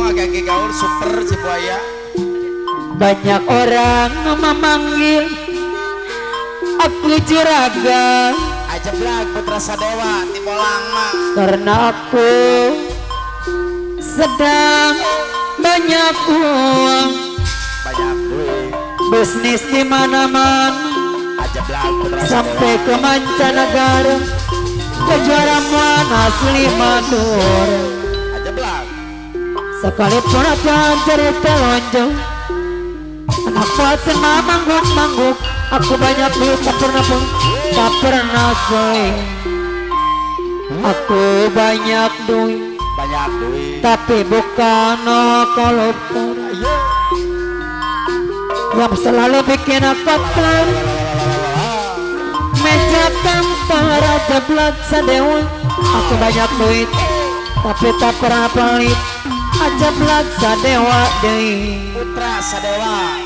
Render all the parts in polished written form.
agak gaul super si buaya. Banyak orang memanggil aku juragan, Ajeblak Putra Sadewa Timbolang mah. karena aku sedang banyak uang, Banyak duit. bisnis di mana-mana, Ajeblak Putra sampai Sadewa. ke mancanegara, kejuaraan asli Madura. Ajeblak. Sekalipun aja cerita lonjong, anak pasen mangguk-mangguk, aku banyak duit tak pernah seling. Aku banyak duit, Banyak duit. tapi bukan kolektor yang selalu bikin aku kotor. Meja kantor Ajeblak Sadewa, aku banyak duit, tapi tak pernah pelit. Ajeblak Sadewa deui. Putra Sadewa.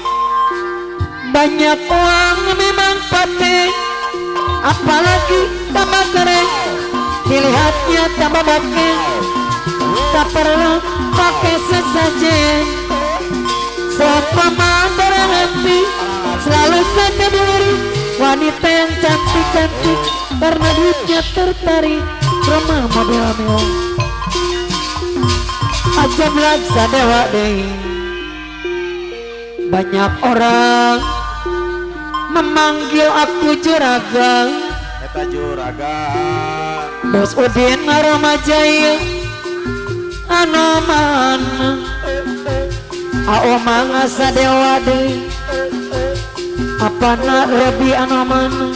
Banyak uang memang penting, apalagi tambah keren, dilihatnya tambah bokeh. Tak perlu pakai sesajen, selama berhenti selalu saja diri wanita yang cantik-cantik, karena duitnya tertarik rumah model mewah. Ajeblak Sadewa deui. Banyak orang memanggil aku juragan, Eta juragan. Bos Udin Aromajaya anu mana ao mangga Sadewa deui. Apana lebih anu mana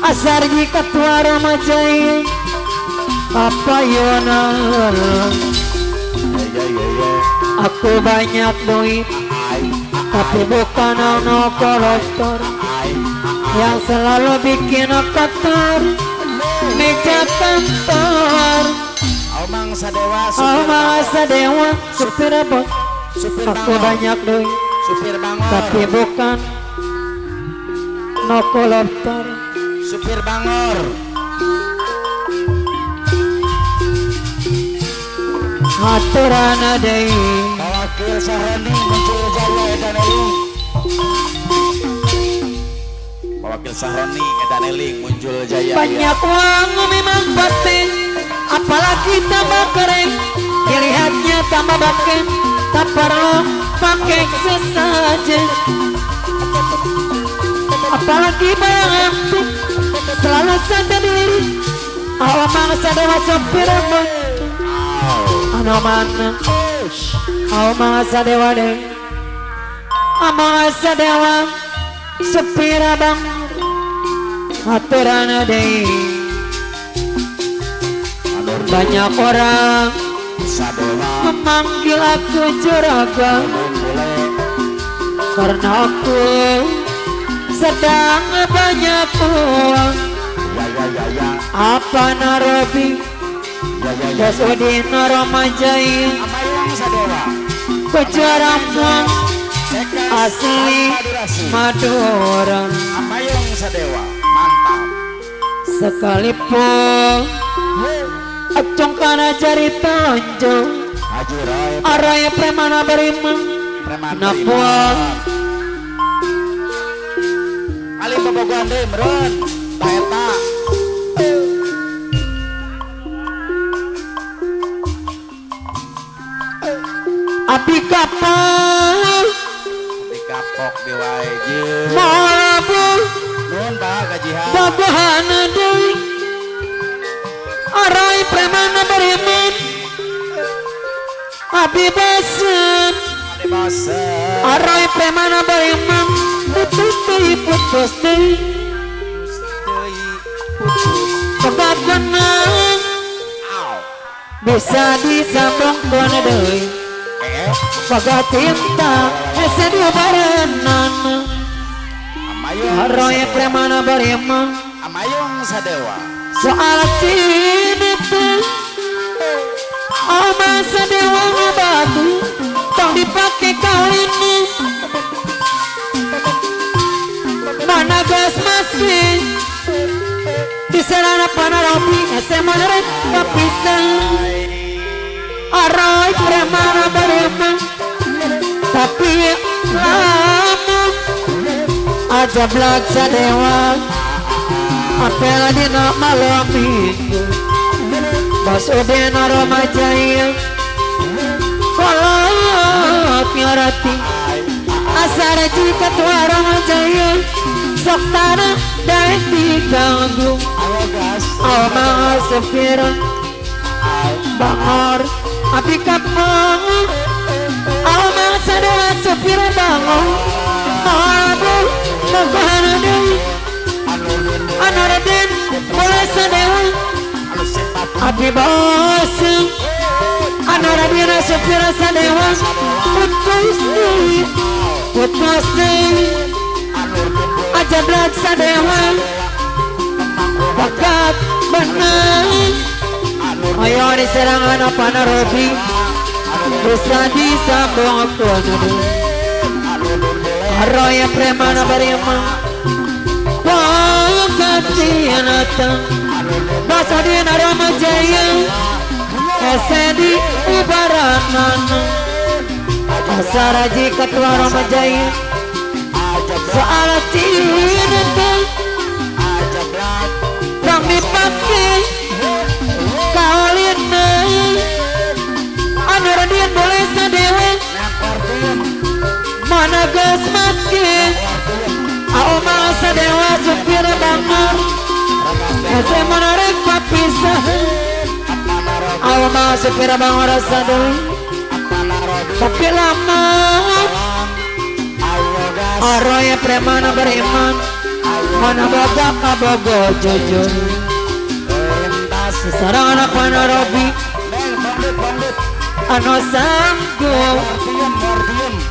asarji ketua Aromajaya apa yona. Ya. Aku banyak duit, tapi bukan anu kolektor yang selalu bikin kotor meja kantor. Omang Sadewa. Omang Sadewa supir bos. Supir Aku Bangor. banyak duit, Supir Bangor. tapi bukan no kolektor. Supir Bangor. Haturana deui. Wakil Sahroni muncul jaya Edan Eling. Wakil Sahroni Edan Eling muncul jaya. Banyak uang memang penting, apalagi tambah keren, dilihatnya tambah bokeh. Tak perlu pakai sesajen, apalagi barang empuk, selalu saja dilirik. Omang Sadewa sopir bos. Anu mana Omang Sadewa deui. Omang Sadewa supir abang haturana deui. Banyak orang Sadewa. memanggil aku juragan, karena aku sedang banyak uang. Ya. Apa narobi Bos Udin Aromajaya Amayong Sadewa. kejuaraan asli Madura. Amayong Sadewa. Mantap. Sekalipun acung kana jari tonjol, Haji Roy. araya premana beriman Preman napuang. Ali bobogohan deui meureun. Ta eta. Api kapal Dikapok di wae jeung. malabu Nuhun Pak Gajihan. bobohana deui, araya premana beriman abi basen. Ade bosen. Araya premana beriman putus deui. Pegat benang Aw. bisa disambungkeun deui. Pegat cinta hese diobarenan. Amayong Araya Sadewa. premana beriman Amayong Sadewa. soal cinta. Omang Sadewa ngabatu tong dipake kawin, mana gas maskin di serana panarapi ese maneret kapisan. Aroy premana beremang tapi lama aja belaksa dewa apel dina malam minggu bos udena Ramajaya kolot nyorati asara jika tua Ramajaya sok tanah daik diganggu Omang sepira Bangor api kapang Omang sadewa sepira bangor Abu Nabana Dewi Anu Raden boleh sadewa api boseng Anu Rabina sepira sadewa Putus Dewi aja belak sadewa bakat benar ayo diserang anak Panarobi bisa disambung aku Arroya premana beremang bakat tianatang basa di Ramajaya esedi ubaranan asaraji ketua Ramajaya soal tianatang kami pakai kaulina anu radian boleh sadewa mana gas maske Aoma sadewa supir bangor ese menarik papisah Aoma supir bangor sadewa tapi lama Arroya premana beriman mana boga kabogo jujur sarang anak Panarobi anu sanggup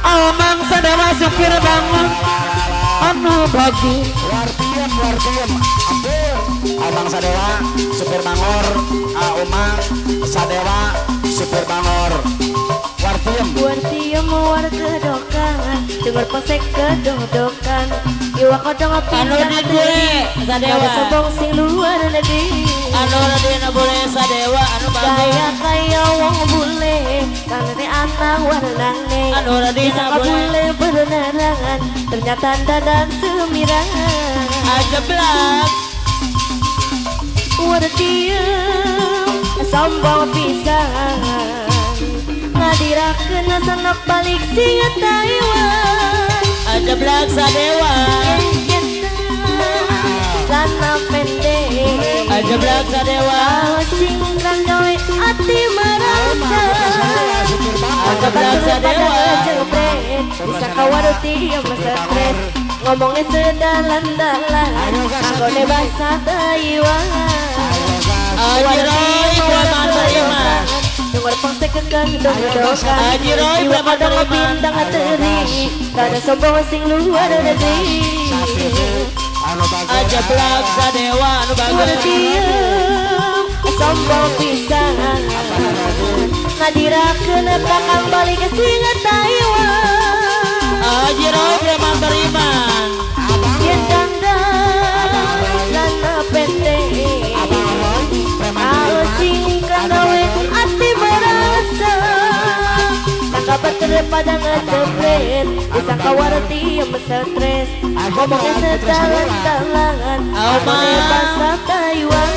Omang sadewa supir bangun anu bagus Omang sadewa supir bangor Omang sadewa supir bangor Wartiem warga dokan dengar pasek kedodokan iwa kodong anu di gue sadewa sobong sing luar negeri anu radina boleh sadewa anu kaya bagus kaya wong bule karena ni anak warnane anu radina disangka boleh bule benerangan ternyata dadan semirangan aja belak Wartiem sombong pisan ngadirakeun sanak balik singa Taiwan aja belak sadewa Lana pendek aja belak sadewa singkan gawe ati merasa aja belak sadewa bisa kawaruti yang stres ngomongnya sedalan-dalan anggone bahasa Taiwan aja roy preman beriman dengar pangsek kekang-dokan aja roy iwa preman kadang beriman bintang ateri kada sombong sing luar negeri aja belak sadewa anu bagus Wartiem sombong pisan ngadirakeun kakang balik ke singa Taiwan aja roy preman beriman yen dandan lana pendek kalau singkan gawe ati merasa tanggapan daripada ngejebret disangka Wartiem stres ngomongnya sedalan-dalan ngomongnya bahasa Taiwan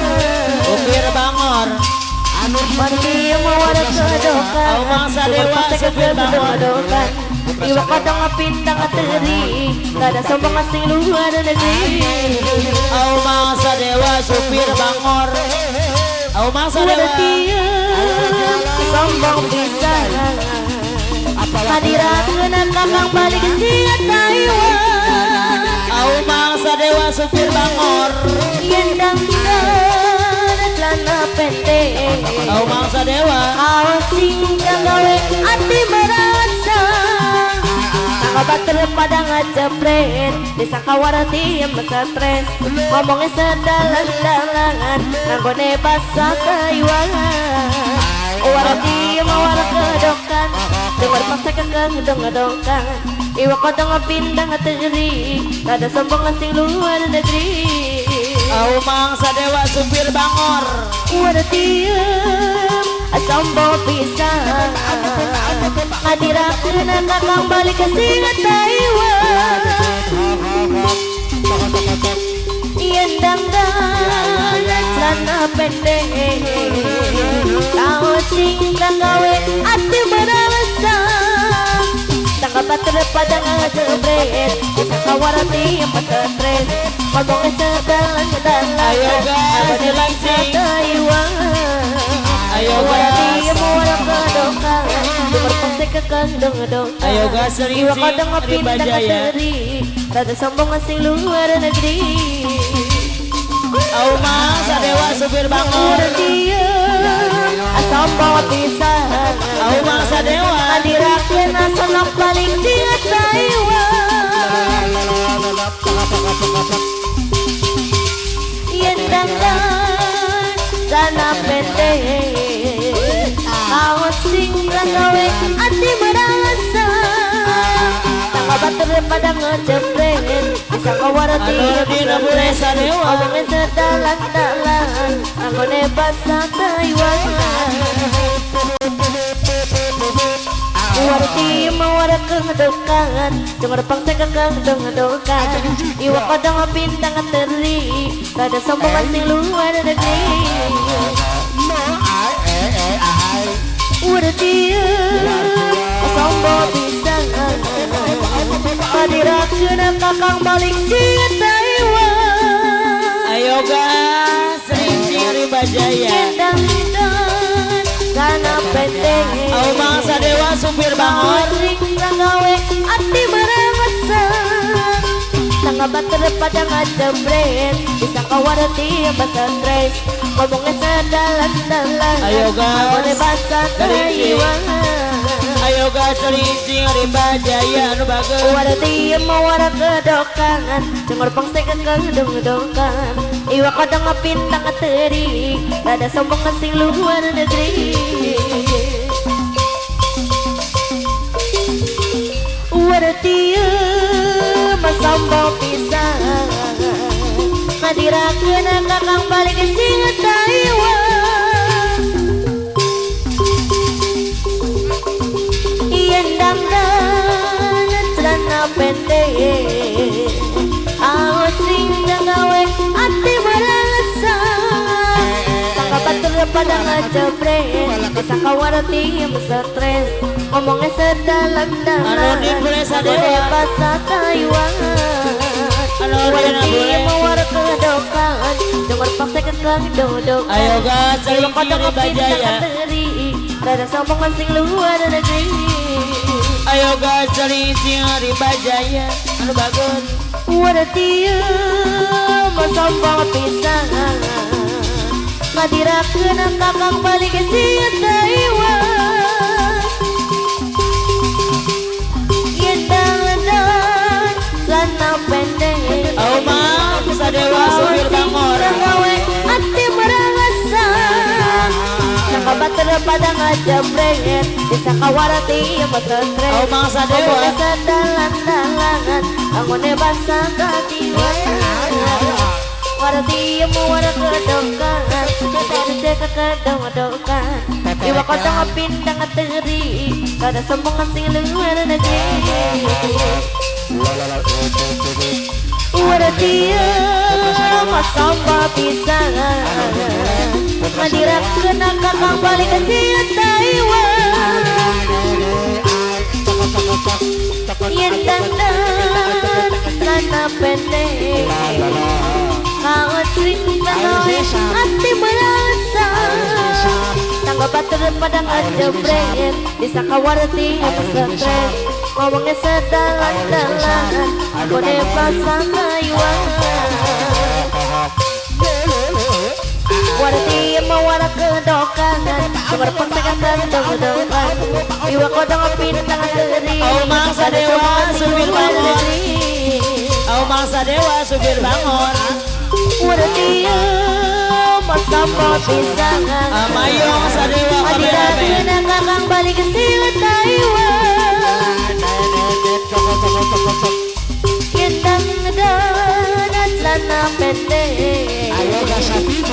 supir bangor Wartiem wadah kedokan Omang sadewa supir bangor iwa kodong pindang ateri kada sombong asing luar negeri Omang sadewa supir bangor Omang sadewa Wartiem sombong pisan hadirakeun kakang balik ke singa Taiwan Omang sadewa supir bangor yen dangdan celana pendek Omang sadewa awas singkan gawe ati merasa tanggapan daripada ngejebret disangka Wartiem stres ngomongnya sedalan-dalan nganggone bahasa Taiwan Wartiem wadah kedokan dengar pasek kekang-dokan iwa kodong pindang ateri kada sombong asing luar negeri Omang sadewa supir bangor Wartiem masombo pisan ngadirakeun kakang balik ke singa Taiwan yen dangdang celana pendek tahu sing gawe ati merasa tangga bater padang jebret bisa kawarati pas stres ngomong sedalan Ayo guys, dilansing. Ayo guys. Ayo guys, sering Iwa kadang ngepindah ke Ribajaya. teri rada sombong asing luar negeri Auma Sadewa supir bangor. udah dia asam bawa pisan Auma Sadewa. adirakeun asalna paling singa Taiwan yen dangdan dana pendek awas sing gawe ati merasa tangga bater pada ngejebret bisa kawarati Anu dina bule Sadewa. omongin sedalan-dalan anggone basa Taiwan Warti mawara kehedokan Jangan repangsa kakang dong-dongkan Iwa kodong bintang teri Kada sombong asing luar negeri Warti sombong bisa Kadirakeun kakang balik singa Taiwan Ayo guys, sering Ribajaya. Dang-dang sana pendek Auma Sadewa supir bangor. Sering gawe ati merasa tangga bater pada ngajebret bisa kawarati bahasa stres ngomongnya sedalan-dalan Ayo guys. ngomongnya bahasa Taiwan Ayo guys, sering Ribajaya anu bagus. warati mawara kedokangan cengor pangse kakang dong-dongkan iwa kadang ngapintang teri rada sombong asing luar negeri warati masombo pisan ngadirakeun kakang balik ke singa Taiwan yen dangdan celana pendek awas sing gawe ati merasa tangga bater pada ngejebret bisa kawarati stres ngomongnya sedalan-dalan Anu di bule Sadewa. ngomongnya bahasa Taiwan Anu di warti bule. mawar kedokan dengar paksa kakang dodok Ayo guys, sering Ribajaya. rada sombong asing luar negeri Ayo guys, sering Ribajaya anu bagus. warti masombo pisan ngadirakeun kakang balik ke singa Taiwan yen dangdan celana pendek Auma Sadewa supir bangor. gawe ati merasa tangga bater pada ngajebret bisa kawarati bahasa stres Auma Sadewa. ngomongnya sedalan-dalan anggone basa Taiwan warati mawara kedokan cek kedong-dongan iwa kodong pindang teri kada sombong asing luar negeri warati masombo pisan ngadirakeun kakang balik ke singa Taiwan yen dangdan celana pendek kawan sering gawe ati merasa tangga bater pada ngejebret bisa kawarti bahasa stres ngomongnya sedalan-dalan anggone bahasa Taiwan warti mawara kedokangan dengar paksa kakang dong-dongan iwa kodong pintang teri Auma Sadewa supir bangor. Auma Sadewa supir bangor. warti masombo pisan Amayong Sadewa kameramen. adirakeun kakang balik ke singa Taiwan yen dangdan celana pendek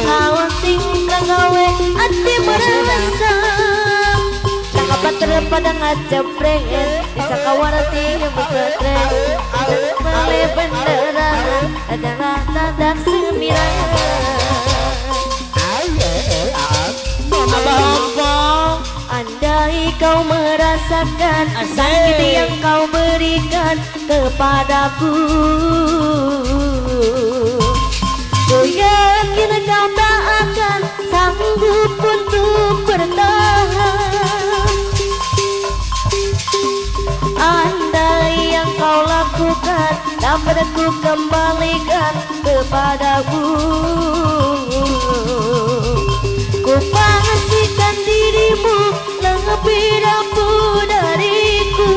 awas sing gawe ati merasa terpada ngajebreng bisa kawarati yang berstres mele beneran adalah tadak sembilan. Abah ompong Andai kau merasakan sakit yang kau berikan kepadaku, ku yakin kau tak akan sanggup untuk bertahan. Andai yang kau lakukan dapat ku kembalikan kepadaku, ku pastikan dirimu lebih rapuh dariku.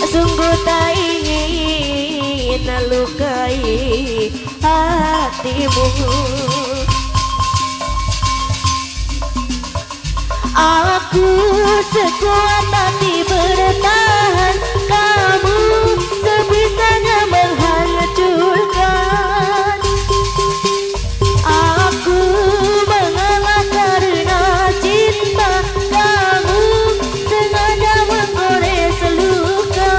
Sungguh tak ingin melukai hatimu. Aku sekuat hati bertahan, kamu sebisanya menghancurkan. Aku mengalah karena cinta, kamu sengaja menggores luka.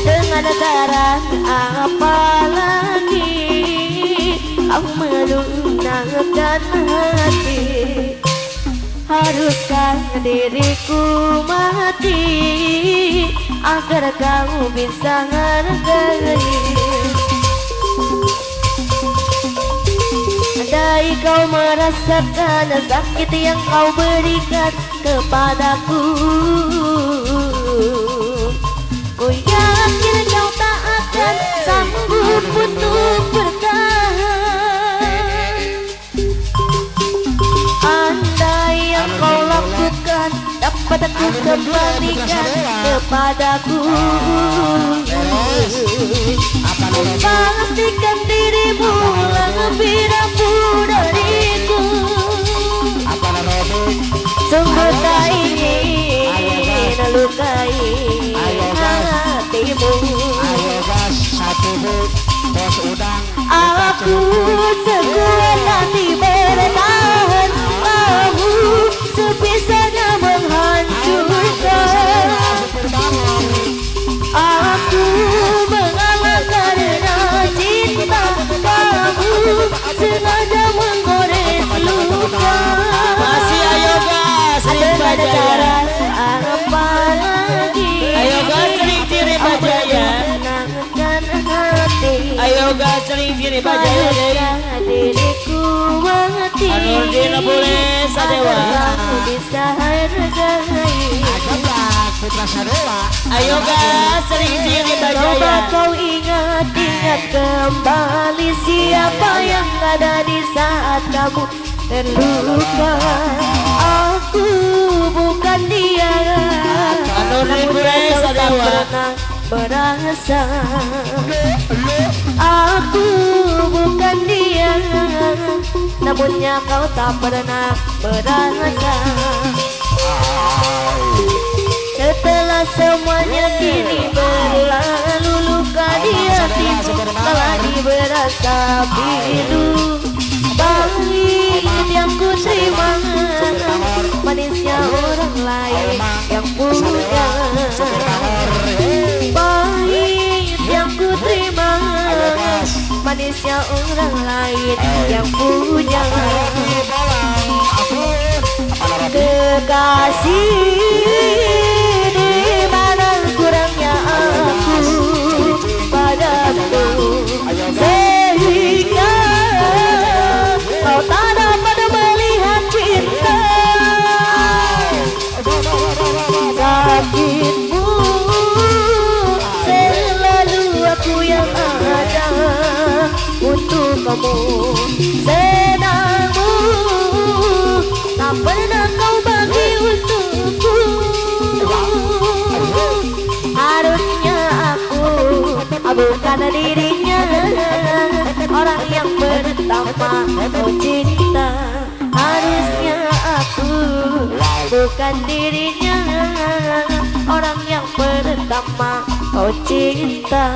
Dengan cara apa lagi kau melunakkan hati? Haruskah diriku mati agar kamu bisa hargai? Andai kau merasakan sakit yang kau berikan kepadaku, ku yakin kau tak akan sanggup untuk bertahan. Andai yang kau lakukan dapat aku kembalikan kepadaku, pastikan dirimu lebih rapuh dariku. Sungguh tak ingin melukai hatimu. Aku sekuat hati bertahan, kamu sebisanya menghancurkan. Aku mengalah karena cinta, kamu sengaja menggores luka. masih ayo gas sering Ada bajaya. cara apa lagi? Ayo gas sering diri bajaya. Menangkan hati. Ayo gas sering diri bajaya deh. Pastikan diriku mati Anur dina boleh sadewa. agar kamu bisa hargai. Ayo gas sering diri Coba bajaya. kau ingat-ingat kembali siapa yang ada di saat kamu terluka. Aku bukan dia, Anur namun boleh kau tak sadewa. pernah merasa. Aku bukan dia, namunnya kau tak pernah merasa. Setelah semuanya kini berlalu, luka di hatiku telah diberasa biru. Pahit yang ku terima, manisnya orang lain yang punya. Pahit yang ku terima, manisnya orang lain yang punya. Kekasih, di mana kurangnya aku padamu, sehingga kau tak dapat melihat cinta. Sakitmu selalu aku yang ada untuk kamu. Senangmu tak pernah kau bagi untukku. Harusnya aku bukan dirinya, orang yang pertama kau cinta. Harusnya aku bukan dirinya, orang yang pertama kau cinta.